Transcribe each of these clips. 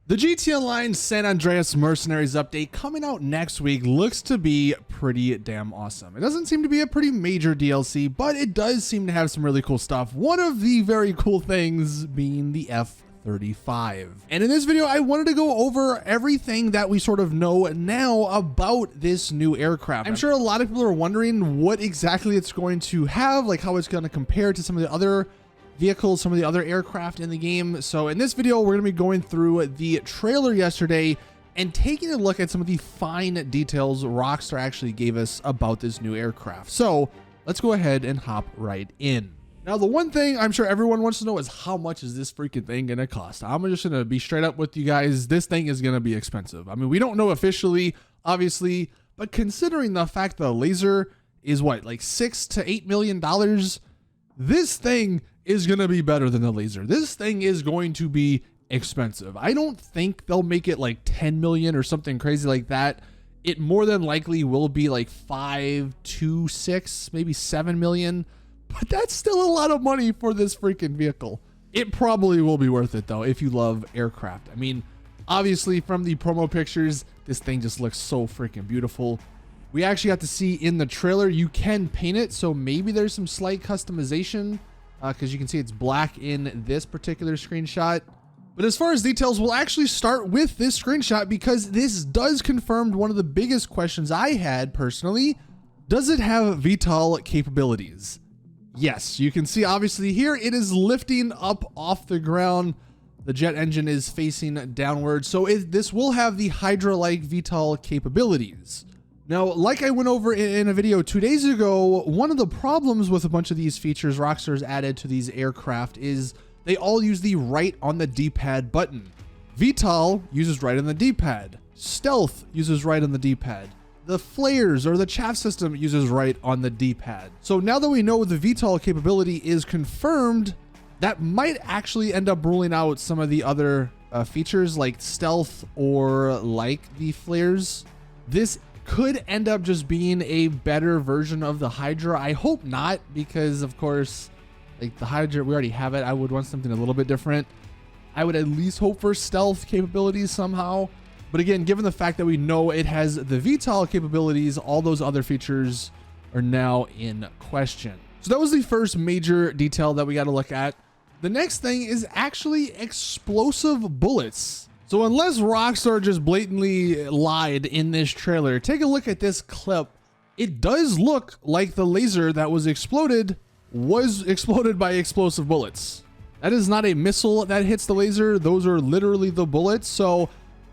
The GT Online San Andreas Mercenaries update coming out next week looks to be pretty damn awesome. It doesn't seem to be a pretty major DLC, but it does seem to have some really cool stuff. One of the very cool things being the F35. And in this video, I wanted to go over everything that we sort of know now about this new aircraft. I'm sure a lot of people are wondering what exactly it's going to have, like how it's going to compare to some of the other vehicles, some of the other aircraft in the game. So in this video, we're going to be going through the trailer yesterday and taking a look at some of the fine details Rockstar actually gave us about this new aircraft. So let's go ahead and hop right in. Now, the one thing I'm sure everyone wants to know is how much is this freaking thing going to cost? I'm just going to be straight up with you guys. This thing is going to be expensive. I mean, we don't know officially, obviously, but considering the fact the laser is what, like $6 to $8 million, this thing is going to be better than the laser. This thing is going to be expensive. I don't think they'll make it like 10 million or something crazy like that. It more than likely will be like 5 to 6, maybe 7 million, but that's still a lot of money for this freaking vehicle. It probably will be worth it though if you love aircraft. I mean, obviously from the promo pictures, this thing just looks so freaking beautiful. We actually got to see in the trailer, you can paint it, so maybe there's some slight customization, because you can see it's black in this particular screenshot. But as far as details, we'll actually start with this screenshot because this does confirm one of the biggest questions I had personally. Does it have VTOL capabilities? Yes, you can see obviously here it is lifting up off the ground. The jet engine is facing downward, so this will have the Hydra-like VTOL capabilities. Now, like I went over in a video 2 days ago, one of the problems with a bunch of these features Rockstar's added to these aircraft is they all use the right on the D-pad button. VTOL uses right on the D-pad. Stealth uses right on the D-pad. The flares or the chaff system uses right on the D-pad. So now that we know the VTOL capability is confirmed, that might actually end up ruling out some of the other features like stealth or like the flares. This could end up just being a better version of the Hydra. I hope not, because of course, like the Hydra, we already have it. I would want something a little bit different. I would at least hope for stealth capabilities somehow. But again, given the fact that we know it has the VTOL capabilities, all those other features are now in question. So that was the first major detail that we got to look at. The next thing is actually explosive bullets. So unless Rockstar just blatantly lied in this trailer, take a look at this clip. It does look like the laser that was exploded by explosive bullets. That is not a missile that hits the laser. Those are literally the bullets. So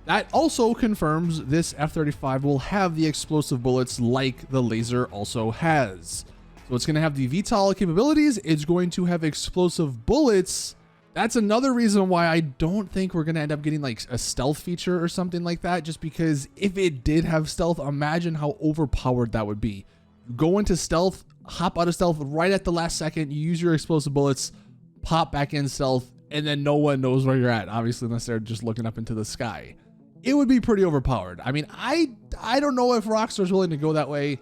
that also confirms this F35 will have the explosive bullets like the laser also has. So it's going to have the VTOL capabilities. It's going to have explosive bullets. That's another reason why I don't think we're going to end up getting like a stealth feature or something like that, just because if it did have stealth, imagine how overpowered that would be. You go into stealth, hop out of stealth right at the last second, you use your explosive bullets, pop back in stealth, and then no one knows where you're at, obviously, unless they're just looking up into the sky. It would be pretty overpowered. I mean, I don't know if Rockstar's willing to go that way,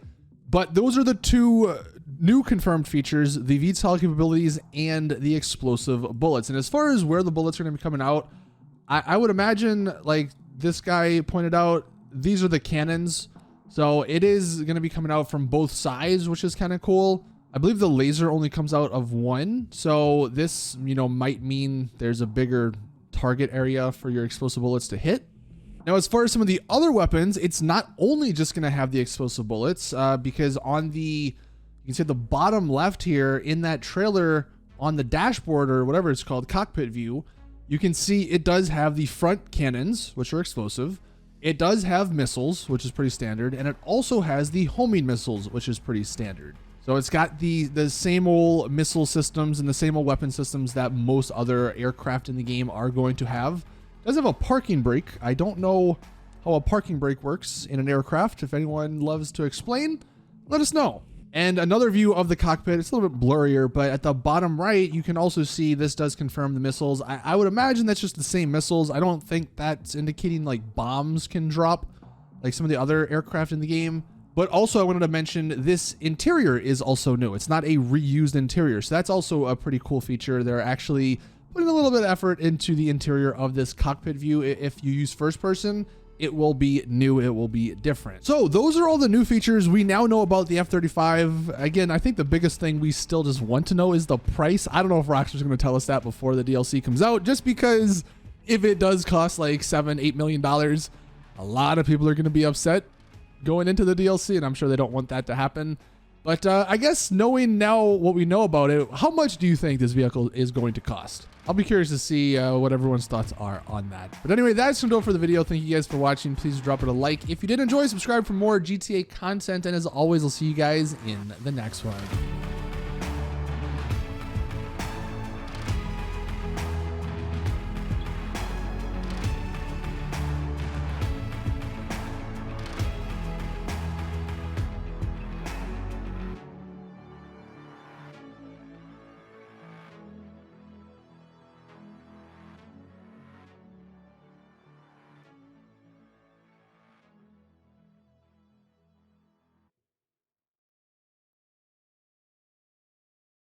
but those are the two new confirmed features, the VTOL capabilities and the explosive bullets. And as far as where the bullets are going to be coming out, I would imagine, like this guy pointed out, these are the cannons. So it is going to be coming out from both sides, which is kind of cool. I believe the laser only comes out of one. So this, might mean there's a bigger target area for your explosive bullets to hit. Now, as far as some of the other weapons, it's not only just going to have the explosive bullets, because on the, you can see at the bottom left here in that trailer on the dashboard or whatever it's called, cockpit view, you can see it does have the front cannons, which are explosive. It does have missiles, which is pretty standard. And it also has the homing missiles, which is pretty standard. So it's got the same old missile systems and the same old weapon systems that most other aircraft in the game are going to have. It does have a parking brake. I don't know how a parking brake works in an aircraft. If anyone loves to explain, let us know. And another view of the cockpit, it's a little bit blurrier, but at the bottom right, you can also see this does confirm the missiles. I would imagine that's just the same missiles. I don't think that's indicating like bombs can drop like some of the other aircraft in the game. But also I wanted to mention this interior is also new. It's not a reused interior. So that's also a pretty cool feature. They're actually putting a little bit of effort into the interior of this cockpit view. If you use first person, it will be new, it will be different. So those are all the new features we now know about the F35. Again, I think the biggest thing we still just want to know is the price. I don't know if Rockstar's going to tell us that before the DLC comes out, just because if it does cost like $7-8 million, a lot of people are going to be upset going into the DLC, and I'm sure they don't want that to happen. But I guess knowing now what we know about it, how much do you think this vehicle is going to cost? I'll be curious to see what everyone's thoughts are on that. But anyway, that's going to do it for the video. Thank you guys for watching. Please drop it a like. If you did enjoy, subscribe for more GTA content. And as always, I'll see you guys in the next one.